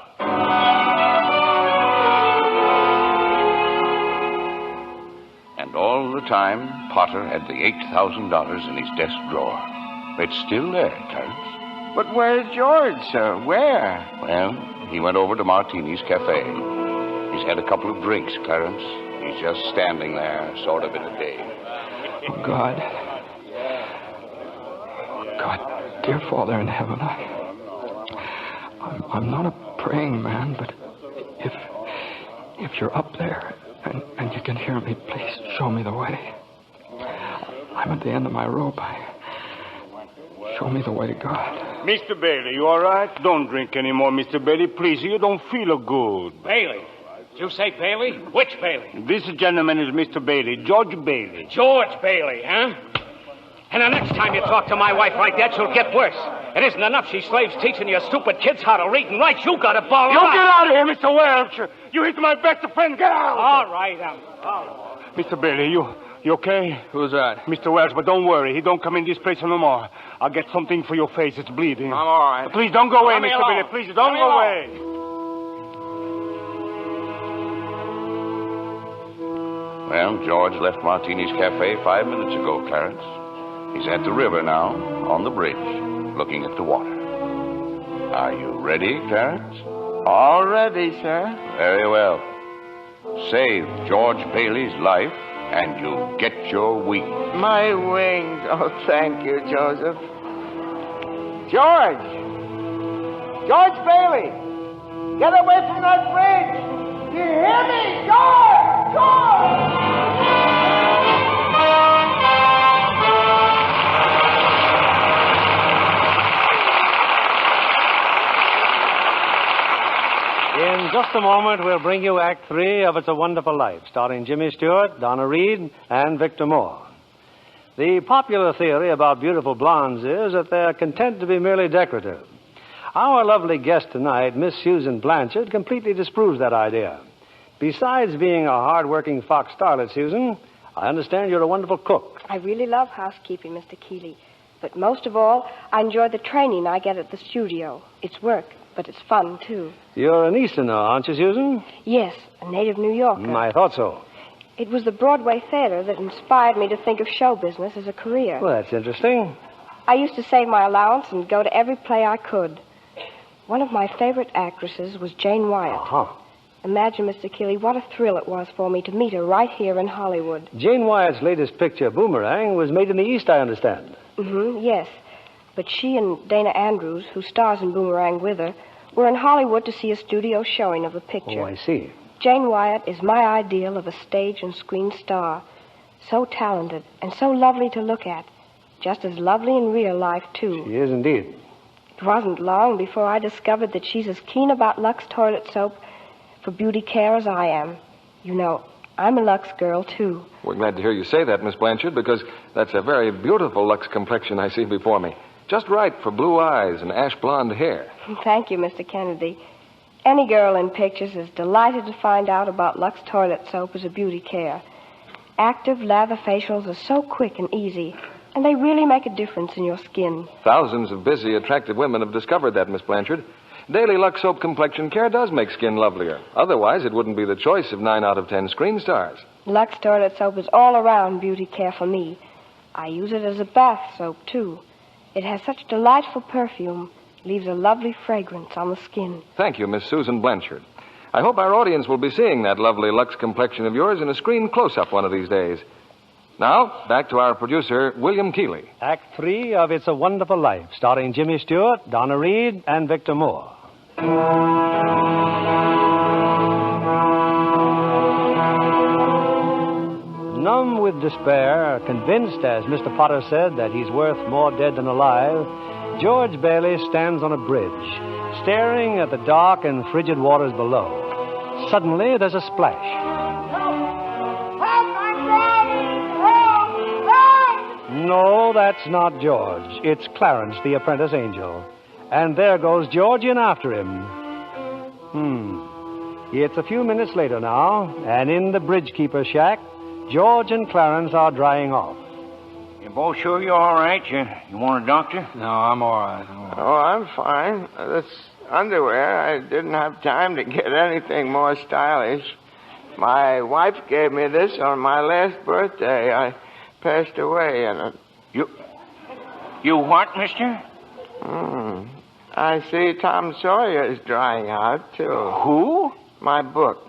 S3: And all the time, Potter had the $8,000 in his desk drawer. It's still there, Clarence.
S2: But where's George, sir? Where?
S3: Well, he went over to Martini's Cafe. He's had a couple of drinks, Clarence. He's just standing there, sort of in a daze.
S6: Oh, God. God, dear Father in heaven, I'm not a praying man, but if you're up there and you can hear me, please show me the way. I'm at the end of my rope. Show me the way to God.
S4: Mr. Bailey, you all right? Don't drink anymore, Mr. Bailey. Please, you don't feel good.
S10: Bailey? Did you say Bailey? Which Bailey?
S4: This gentleman is Mr. Bailey, George Bailey.
S10: George Bailey, huh? And the next time you talk to my wife like that, she'll get worse. It isn't enough she slaves teaching your stupid kids how to read and write. You got to ball
S4: You
S10: out.
S4: get out of here, Mr. Welch. You hit my best friend. Get out.
S10: All right, all right.
S4: Mr. Bailey, you okay?
S6: Who's that?
S4: Mr. Welch, but don't worry. He don't come in this place no more. I'll get something for your face. It's bleeding.
S6: I'm all right.
S4: Please don't go away,
S6: Let me
S4: Mr.
S6: alone.
S4: Bailey. Please don't
S6: Let me
S4: go
S6: alone.
S4: away.
S3: Well, George left Martini's Cafe 5 minutes ago, Clarence. He's at the river now, on the bridge, looking at the water. Are you ready, Clarence?
S2: All ready, sir.
S3: Very well. Save George Bailey's life, and you get your wings.
S2: My wings. Oh, thank you, Joseph. George! George Bailey! Get away from that bridge! You hear me? George! George!
S1: In just a moment, we'll bring you Act 3 of It's a Wonderful Life, starring Jimmy Stewart, Donna Reed, and Victor Moore. The popular theory about beautiful blondes is that they're content to be merely decorative. Our lovely guest tonight, Miss Susan Blanchard, completely disproves that idea. Besides being a hard-working Fox starlet, Susan, I understand you're a wonderful cook.
S19: I really love housekeeping, Mr. Keeley. But most of all, I enjoy the training I get at the studio. It's work, but it's fun, too.
S1: You're an Easterner, aren't you, Susan?
S19: Yes, a native New Yorker.
S1: I thought so.
S19: It was the Broadway theater that inspired me to think of show business as a career.
S1: Well, that's interesting.
S19: I used to save my allowance and go to every play I could. One of my favorite actresses was Jane Wyatt.
S1: Uh-huh.
S19: Imagine, Mr. Keeley, what a thrill it was for me to meet her right here in Hollywood.
S1: Jane Wyatt's latest picture, Boomerang, was made in the East, I understand.
S19: Yes. But she and Dana Andrews, who stars in Boomerang with her, were in Hollywood to see a studio showing of the picture.
S1: Oh, I see.
S19: Jane Wyatt is my ideal of a stage and screen star. So talented and so lovely to look at. Just as lovely in real life, too.
S1: She is indeed.
S19: It wasn't long before I discovered that she's as keen about Lux toilet soap for beauty care as I am. You know, I'm a Lux girl, too.
S15: We're glad to hear you say that, Miss Blanchard, because that's a very beautiful Lux complexion I see before me. Just right for blue eyes and ash blonde hair.
S19: Thank you, Mr. Kennedy. Any girl in pictures is delighted to find out about Lux toilet soap as a beauty care. Active lather facials are so quick and easy, and they really make a difference in your skin.
S15: Thousands of busy, attractive women have discovered that, Miss Blanchard. Daily Lux Soap Complexion Care does make skin lovelier. Otherwise, it wouldn't be the choice of 9 out of 10 screen stars.
S19: Lux toilet soap is all around beauty care for me. I use it as a bath soap, too. It has such delightful perfume, leaves a lovely fragrance on the skin.
S15: Thank you, Miss Susan Blanchard. I hope our audience will be seeing that lovely Lux complexion of yours in a screen close-up one of these days. Now, back to our producer, William Keeley.
S1: Act 3 of It's a Wonderful Life, starring Jimmy Stewart, Donna Reed, and Victor Moore. Numb with despair, convinced, as Mr. Potter said, that he's worth more dead than alive, George Bailey stands on a bridge, staring at the dark and frigid waters below. Suddenly, there's a splash. No, that's not George. It's Clarence, the apprentice angel. And there goes George in after him. It's a few minutes later now, and in the bridge-keeper's shack, George and Clarence are drying off.
S10: You both sure you're all right? You want a doctor?
S8: No, I'm all right.
S2: Oh, I'm fine. This underwear, I didn't have time to get anything more stylish. My wife gave me this on my last birthday. I passed away in it.
S10: You what, mister?
S2: I see Tom Sawyer is drying out, too.
S10: Who?
S2: My book.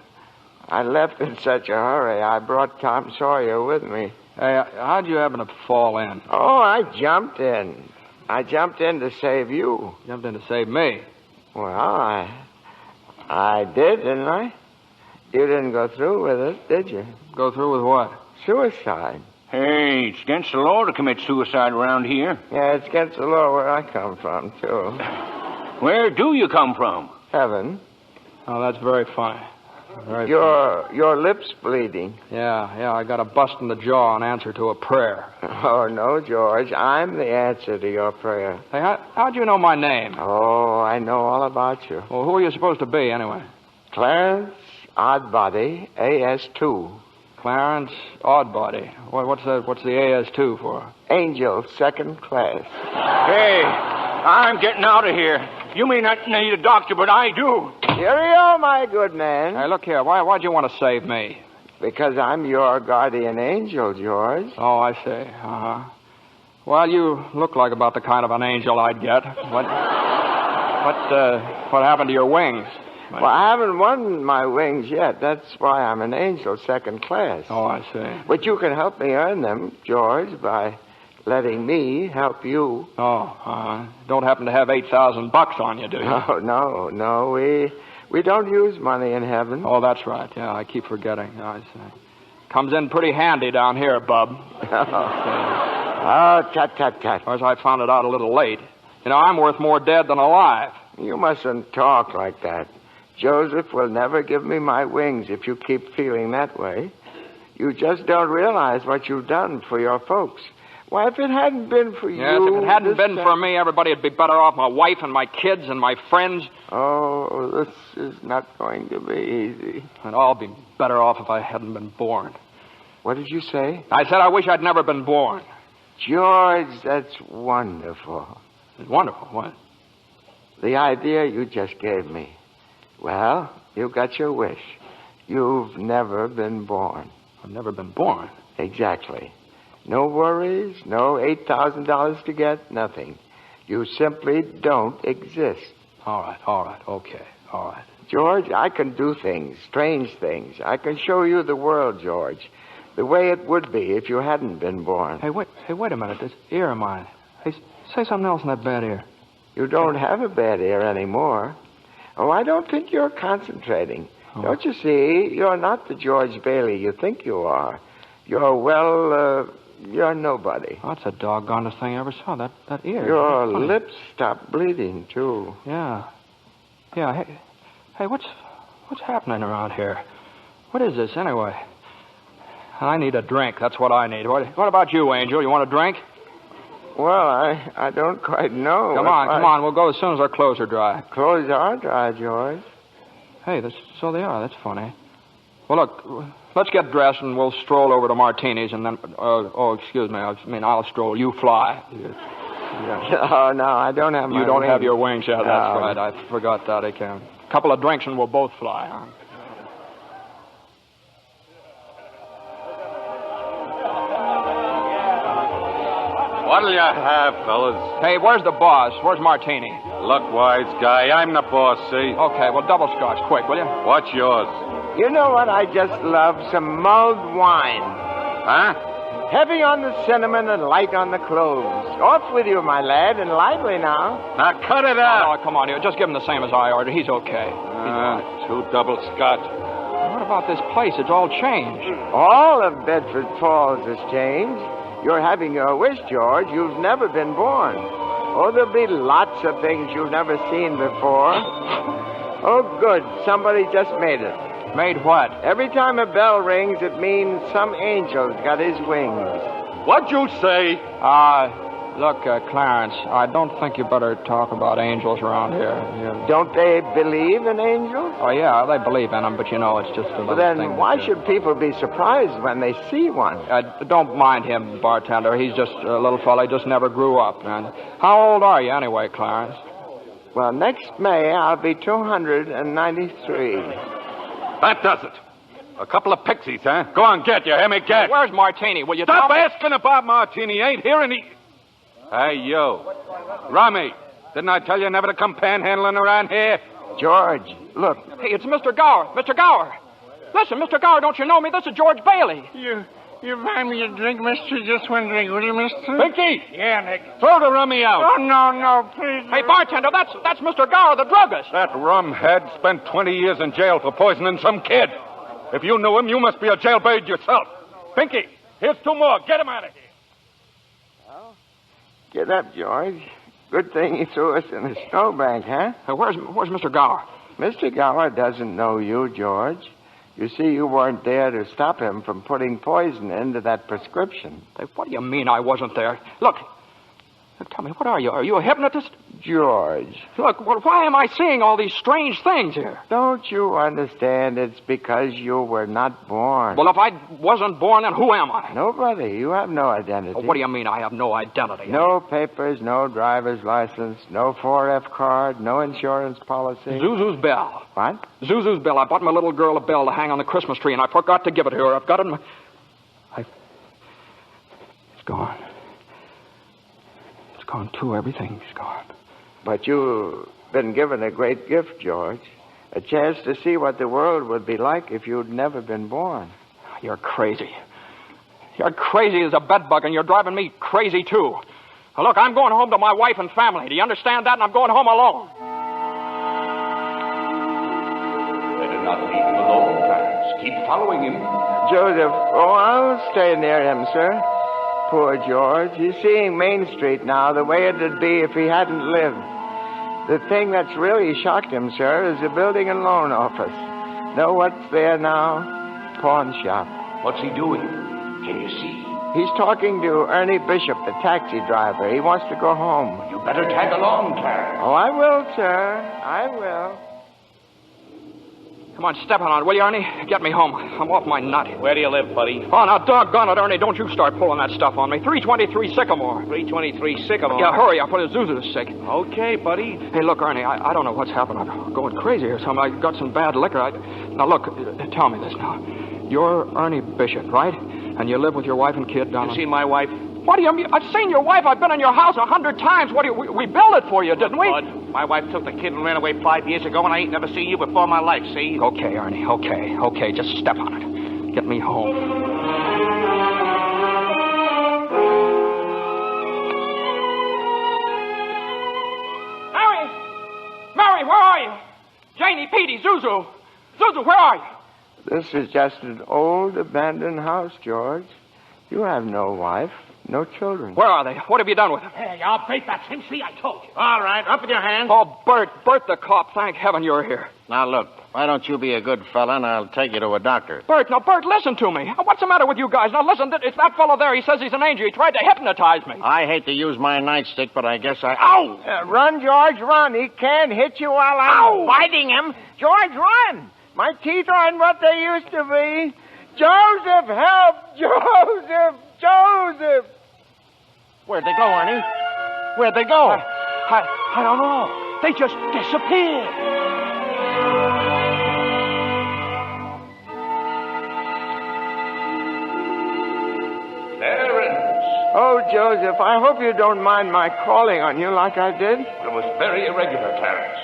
S2: I left in such a hurry, I brought Tom Sawyer with me.
S8: Hey, how'd you happen to fall in?
S2: Oh, I jumped in. I jumped in to save you.
S8: Jumped in to save me?
S2: Well, I did, didn't I? You didn't go through with it, did you?
S8: Go through with what?
S2: Suicide.
S10: Hey, it's against the law to commit suicide around here.
S2: Yeah, it's against the law where I come from, too.
S10: Where do you come from?
S2: Heaven.
S8: Oh, that's very funny.
S2: Your lips bleeding.
S8: Yeah, I got a bust in the jaw in answer to a prayer.
S2: Oh, no, George. I'm the answer to your prayer.
S8: Hey, how'd you know my name?
S2: Oh, I know all about you.
S8: Well, who are you supposed to be, anyway?
S2: Clarence Oddbody, AS2.
S8: Clarence Oddbody. What's the AS2 for?
S2: Angel, second class.
S10: Hey, I'm getting out of here. You may not need a doctor, but I do.
S2: Cheerio, my good man.
S8: Hey, look here. Why'd you want to save me?
S2: Because I'm your guardian angel, George.
S8: Oh, I see. Uh-huh. Well, you look like about the kind of an angel I'd get. What happened to your wings?
S2: Well, I haven't won my wings yet. That's why I'm an angel, second class.
S8: Oh, I see.
S2: But you can help me earn them, George, by letting me help you.
S8: Oh, don't happen to have $8,000 on you, do you?
S2: No. We don't use money in heaven.
S8: Oh, that's right. Yeah, I keep forgetting. I see. Comes in pretty handy down here, bub.
S2: Oh, tut.
S8: Of course, I found it out a little late. You know, I'm worth more dead than alive.
S2: You mustn't talk like that. Joseph will never give me my wings if you keep feeling that way. You just don't realize what you've done for your folks. Why, if it hadn't been for you...
S8: Yes, if it hadn't been for me, everybody would be better off. My wife and my kids and my friends.
S2: Oh, this is not going to be easy.
S8: And I'll be better off if I hadn't been born.
S2: What did you say?
S8: I said I wish I'd never been born.
S2: George, that's wonderful.
S8: It's wonderful. What?
S2: The idea you just gave me. Well, you got your wish. You've never been born.
S6: I've never been born?
S2: Exactly. No worries, no $8,000 to get, nothing. You simply don't exist.
S6: All right, okay, all right.
S2: George, I can do things, strange things. I can show you the world, George, the way it would be if you hadn't been born.
S6: Hey, wait a minute. This ear of mine. Hey, say something else in that bad ear.
S2: You don't have a bad ear anymore. Oh, I don't think you're concentrating. Oh. Don't you see? You're not the George Bailey you think you are. You're nobody.
S6: Oh, that's the doggonest thing I ever saw, that ear.
S2: Your lips stopped bleeding, too.
S6: Yeah. Hey, what's happening around here? What is this, anyway? I need a drink. That's what I need. What about you, Angel? You want a drink?
S2: Well, I don't quite know.
S6: Come on. We'll go as soon as our clothes are dry.
S2: Clothes are dry, George.
S6: Hey, so they are. That's funny. Well, look, let's get dressed and we'll stroll over to Martini's and then... excuse me. I'll stroll. You fly.
S2: Yeah. Oh, no, I don't have my
S6: You don't
S2: wings.
S6: have your wings yet.
S2: No.
S6: That's right. I forgot that. I can. A couple of drinks and we'll both fly, huh?
S16: What'll you have, fellas?
S6: Hey, where's the boss? Where's Martini?
S16: Look, wise guy, I'm the boss, see?
S6: Okay, well, double scotch, quick, will you?
S16: What's yours?
S2: You know what I just love? Some mulled wine.
S16: Huh?
S2: Heavy on the cinnamon and light on the cloves. Off with you, my lad, and lively now.
S16: Now, cut it out.
S6: Oh, come on, just give him the same as I ordered. He's okay.
S16: Two double scotch.
S6: What about this place? It's all changed.
S2: All of Bedford Falls has changed. You're having your wish, George. You've never been born. Oh, there'll be lots of things you've never seen before. Oh, good. Somebody just made it.
S6: Made what?
S2: Every time a bell rings, it means some angel's got his wings.
S16: What'd you say?
S6: Look, Clarence, I don't think you better talk about angels around here.
S2: Don't they believe in angels?
S6: Oh, yeah, they believe in them, but it's just a little thing.
S2: Then why should people be surprised when they see one?
S6: Don't mind him, bartender. He's just a little fella. He just never grew up. And how old are you anyway, Clarence?
S2: Well, next May, I'll be 293.
S16: That does it. A couple of pixies, huh? Go on, get. You hear me? Get.
S6: Where's Martini? Will you
S16: Stop asking about Martini. Ain't hearing he... Hey, you. Rummy, didn't I tell you never to come panhandling around here?
S2: George, look.
S6: Hey, it's Mr. Gower. Mr. Gower. Listen, Mr. Gower, don't you know me? This is George Bailey.
S4: You buy me a drink, mister? Just one drink, will you, mister?
S16: Pinky!
S4: Yeah, Nick.
S16: Throw the rummy out.
S4: Oh, no, please.
S6: Hey, bartender, that's Mr. Gower, the druggist.
S16: That rumhead spent 20 years in jail for poisoning some kid. If you knew him, you must be a jailbird yourself. Pinky, here's two more. Get him out of here.
S2: Well, get up, George. Good thing he threw us in a snowbank, huh?
S6: Where's Mr. Gower?
S2: Mr. Gower doesn't know you, George. You see, you weren't there to stop him from putting poison into that prescription.
S6: Hey, what do you mean I wasn't there? Look, tell me, what are you? Are you a hypnotist?
S2: George.
S6: Look, why am I seeing all these strange things here?
S2: Don't you understand? It's because you were not born.
S6: Well, if I wasn't born, then who am I?
S2: Nobody. You have no identity.
S6: Oh, what do you mean I have no identity?
S2: No papers, no driver's license, no 4F card, no insurance policy.
S6: Zuzu's bell.
S2: What?
S6: Zuzu's bell. I bought my little girl a bell to hang on the Christmas tree, and I forgot to give it to her. I've got it in my... It's gone. It's gone, too. Everything's gone.
S2: But you've been given a great gift, George. A chance to see what the world would be like if you'd never been born.
S6: You're crazy. You're crazy as a bedbug, and you're driving me crazy, too. Now, look, I'm going home to my wife and family. Do you understand that? And I'm going home alone.
S3: Better not leave him alone, Clarence. Keep following him.
S2: Joseph, I'll stay near him, sir. Poor George. He's seeing Main Street now the way it'd be if he hadn't lived. The thing that's really shocked him, sir, is the building and loan office. Know what's there now? Pawn shop.
S3: What's he doing? Can you see?
S2: He's talking to Ernie Bishop, the taxi driver. He wants to go home.
S3: You better tag along, Clarence.
S2: Oh, I will, sir. I will.
S8: Come on, step on it, will you, Ernie? Get me home. I'm off my nut.
S10: Where do you live, buddy?
S8: Oh, now, doggone it, Ernie. Don't you start pulling that stuff on me. 323 Sycamore.
S10: 323 Sycamore?
S8: Yeah, hurry up. Zuzu's sick.
S10: Okay, buddy.
S8: Hey, look, Ernie, I don't know what's happened. I'm going crazy or something. I got some bad liquor. Now, look, tell me this now. You're Ernie Bishop, right? And you live with your wife and kid down
S10: You seen my wife?
S8: What do you mean? I've seen your wife. I've been in your house 100 times. What do you... We built it for you, didn't we?
S10: Bud, my wife took the kid and ran away 5 years ago, and I ain't never seen you before in my life, see?
S8: Okay, Ernie, okay. Just step on it. Get me home. Mary, where are you? Janie, Petey, Zuzu. Zuzu, where are you?
S2: This is just an old abandoned house, George. You have no wife, no children.
S8: Where are they? What have you done with them?
S10: Hey, I'll bet that's him. See, I told you. All right, up with your hands.
S8: Oh, Bert the cop. Thank heaven you're here.
S11: Now, look, why don't you be a good fella and I'll take you to a doctor?
S8: Bert, listen to me. What's the matter with you guys? Now, listen, it's that fellow there. He says he's an angel. He tried to hypnotize me.
S11: I hate to use my nightstick, but I guess Ow!
S2: Run, George, run. He can't hit you while I'm fighting him. George, run. My teeth aren't what they used to be. Joseph, help! Joseph!
S11: Where'd they go, Ernie? Where'd they go?
S10: I don't know. They just disappeared.
S3: Clarence.
S2: Oh, Joseph, I hope you don't mind my calling on you like I did.
S3: It was very irregular, Clarence.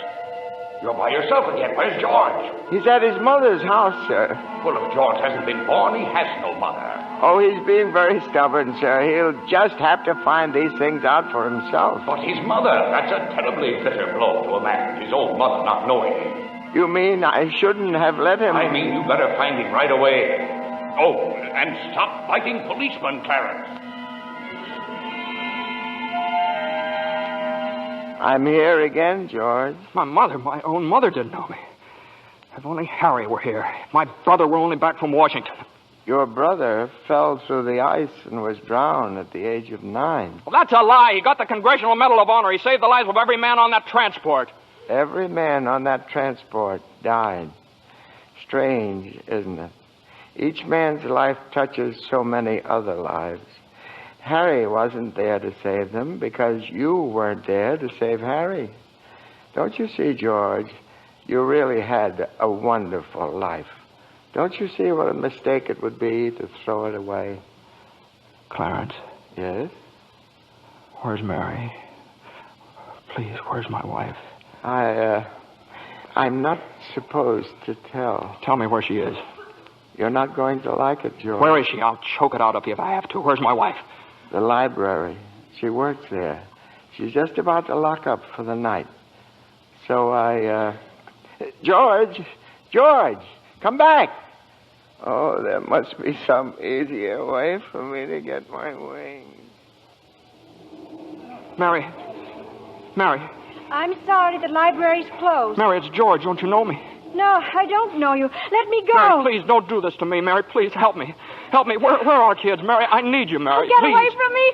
S3: You're by yourself again. Where's George?
S2: He's at his mother's house, sir.
S3: Well, if George hasn't been born, he has no mother.
S2: Oh, he's being very stubborn, sir. He'll just have to find these things out for himself.
S3: But his mother, that's a terribly bitter blow to a man, his own mother not knowing him.
S2: You mean I shouldn't have let him...
S3: I mean you better find him right away. Oh, and stop fighting policemen, Clarence.
S2: I'm here again, George.
S8: My own mother didn't know me. If only Harry were here. If my brother were only back from Washington.
S2: Your brother fell through the ice and was drowned at the age of 9.
S8: Well, that's a lie. He got the Congressional Medal of Honor. He saved the lives of every man on that transport.
S2: Every man on that transport died. Strange, isn't it? Each man's life touches so many other lives. Harry wasn't there to save them because you weren't there to save Harry. Don't you see, George? You really had a wonderful life. Don't you see what a mistake it would be to throw it away?
S8: Clarence.
S2: Yes?
S8: Where's Mary? Please, where's my wife?
S2: I'm not supposed to tell.
S8: Tell me where she is.
S2: You're not going to like it, George.
S8: Where is she? I'll choke it out of you if I have to. Where's my wife?
S2: The library. She works there. She's just about to lock up for the night. So George, come back. Oh, there must be some easier way for me to get my wings.
S8: Mary.
S17: I'm sorry, the library's closed.
S8: Mary, it's George. Don't you know me?
S17: No, I don't know you. Let me go.
S8: Mary, please, don't do this to me. Mary, please, help me. Help me. Where are our kids? Mary, I need you, Mary.
S17: Get
S8: please.
S17: away from me.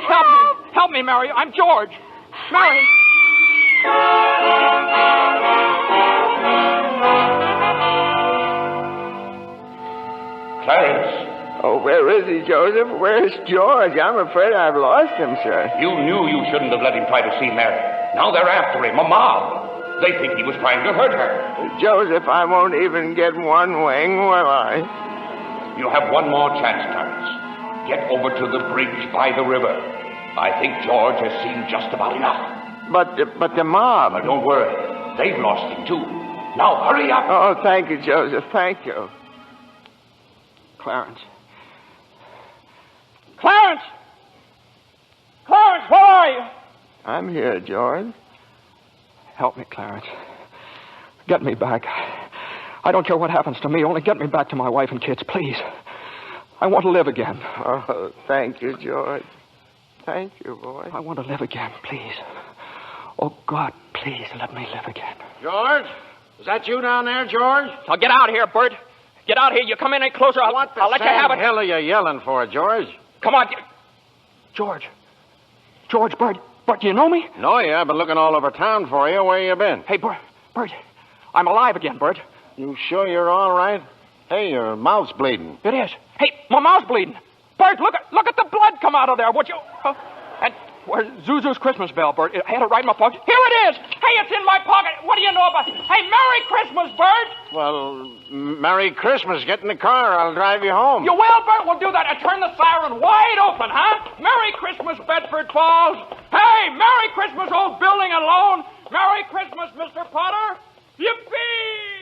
S17: Help!
S8: Help me, Mary. I'm George. Mary.
S3: Clarence.
S2: Oh, where is he, Joseph? Where's George? I'm afraid I've lost him, sir.
S3: You knew you shouldn't have let him try to see Mary. Now they're after him, a mob. They think he was trying to hurt her.
S2: Joseph, I won't even get one wing, will I?
S3: You have one more chance, Clarence. Get over to the bridge by the river. I think George has seen just about enough.
S2: But the mob...
S3: But don't worry. They've lost him, too. Now, hurry up.
S2: Oh, thank you, Joseph. Thank you.
S8: Clarence, where are you?
S2: I'm here, George.
S8: Help me, Clarence. Get me back. I don't care what happens to me. Only get me back to my wife and kids, please. I want to live again.
S2: Oh, thank you, George. Thank you, boy.
S8: I want to live again, please. Oh, God, please let me live again.
S11: George? Is that you down there, George?
S8: Now get out of here, Bert. Get out of here. You come in any closer, I'll let you have it.
S11: What the hell are you yelling for, George?
S8: Come on. George, Bert, do you know me?
S11: No, yeah. I've been looking all over town for you. Where you been?
S8: Hey, Bert, I'm alive again, Bert.
S4: You sure you're all right? Hey, your mouth's bleeding.
S8: It is. Hey, my mouth's bleeding. Bert, look at the blood come out of there, would you? And where's Zuzu's Christmas bell, Bert? I had it right in my pocket. Here it is. Hey, it's in my pocket. What do you know about it? Hey, Merry Christmas, Bert.
S4: Well, Merry Christmas. Get in the car. I'll drive you home.
S8: You will, Bert? We'll do that. And turn the siren wide open, huh? Merry Christmas, Bedford Falls. Hey, Merry Christmas, old building and loan. Merry Christmas, Mr. Potter. Yippee!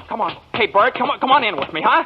S8: Come on. Hey, Bert, come on in with me, huh?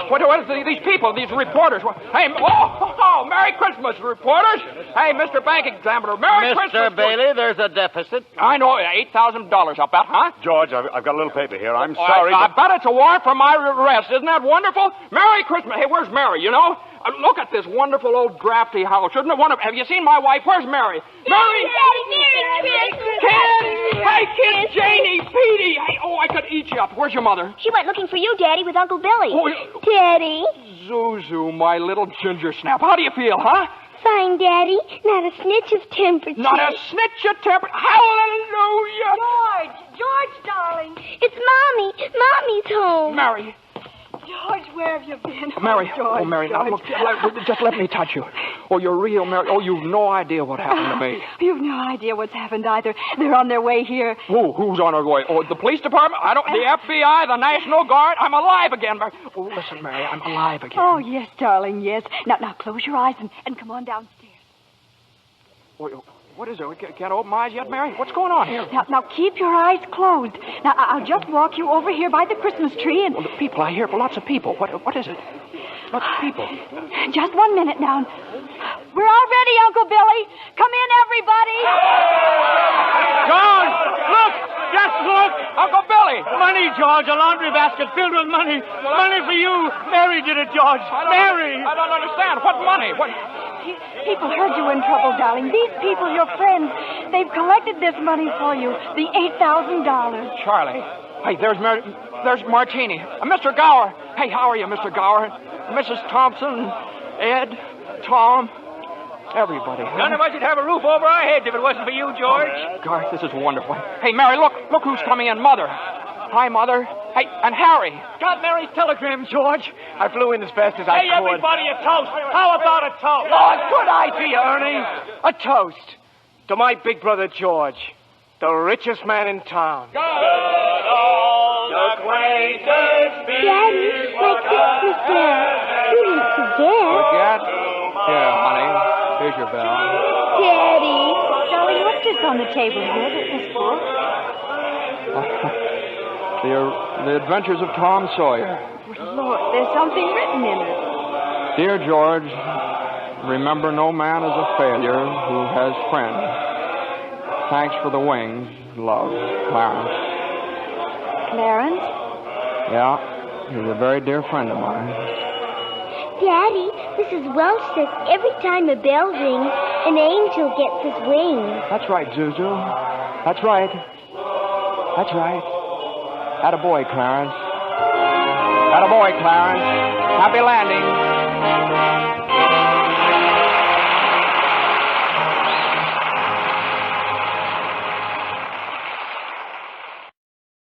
S8: What is these people, these reporters? Hey, Merry Christmas, reporters. Hey, Mr. Bank Examiner, Merry Christmas.
S11: Mr. Bailey, there's a deficit.
S8: I know, $8,000, I'll bet, huh?
S16: George, I've got a little paper here. I'm sorry.
S8: I bet it's a warrant for my arrest. Isn't that wonderful? Merry Christmas. Hey, where's Mary, you know? Look at this wonderful old drafty house. Isn't it wonderful? Have you seen my wife? Where's Mary? Mary!
S18: Merry Christmas!
S8: Kids! Hey, kids! Janie! Petey! Hey, I could eat you up. Where's your mother?
S18: She went looking for you, Daddy, with Uncle Billy.
S8: Oh,
S18: Daddy?
S8: Zuzu, my little ginger snap. How do you feel, huh?
S18: Fine, Daddy. Not a snitch of temperature.
S8: Not a snitch of temperature. Hallelujah!
S17: George, darling.
S18: It's Mommy. Mommy's home.
S8: Mary.
S17: George, where have you been?
S8: Mary.
S17: George,
S8: Mary, now,
S17: George.
S8: look, just let me touch you. Oh, you're real, Mary. Oh, you've no idea what happened to me.
S17: You've no idea what's happened either. They're on their way here.
S8: Who's on their way? Oh, the police department? The FBI, the National Guard? I'm alive again, Mary. Oh, listen, Mary, I'm alive again.
S17: Oh, yes, darling, yes. Now close your eyes and come on downstairs.
S8: What is it? Can't open my eyes yet, Mary? What's going on here?
S17: Now keep your eyes closed. Now, I'll just walk you over here by the Christmas tree and...
S8: Well, the people, I hear lots of people. What is it? Lots of people.
S17: Just 1 minute now. We're all ready, Uncle Billy. Come in, everybody.
S11: George, look! Just look!
S8: Uncle Billy!
S11: Money, George. A laundry basket filled with money. Money for you. Mary did it, George. Mary!
S8: I don't understand. What money? What...
S17: People heard you in trouble, darling. These people, your friends, they've collected this money for you. The $8,000.
S8: Charlie. Hey, there's Martini. Mr. Gower. Hey, how are you, Mr. Gower? Mrs. Thompson, Ed, Tom, everybody.
S10: None of us would have a roof over our heads if it wasn't for you, George.
S8: Garth, this is wonderful. Hey, Mary, look who's coming in. Mother. Hi, Mother. Hey, and Harry.
S11: Got Mary's telegram, George. I flew in as fast as I could.
S10: Hey, everybody, a toast. How about a toast?
S11: Oh, good idea, Ernie. A toast to my big brother, George, the richest man in town.
S18: Daddy, my Christmas bell. You didn't forget.
S8: Forget? Here, honey. Here's your bell.
S18: Daddy.
S17: Darling, what's this on the table here, this book?
S8: The Adventures of Tom Sawyer.
S17: Lord, there's something written in it.
S8: Dear George, remember no man is a failure who has friends. Thanks for the wings. Love, Clarence.
S17: Clarence?
S8: Yeah, he's a very dear friend of mine.
S18: Daddy, Mrs. Welch says every time a bell rings, an angel gets his wings.
S8: That's right, Zuzu. That's right. That's right. Attaboy, Clarence. Attaboy, Clarence. Happy landing.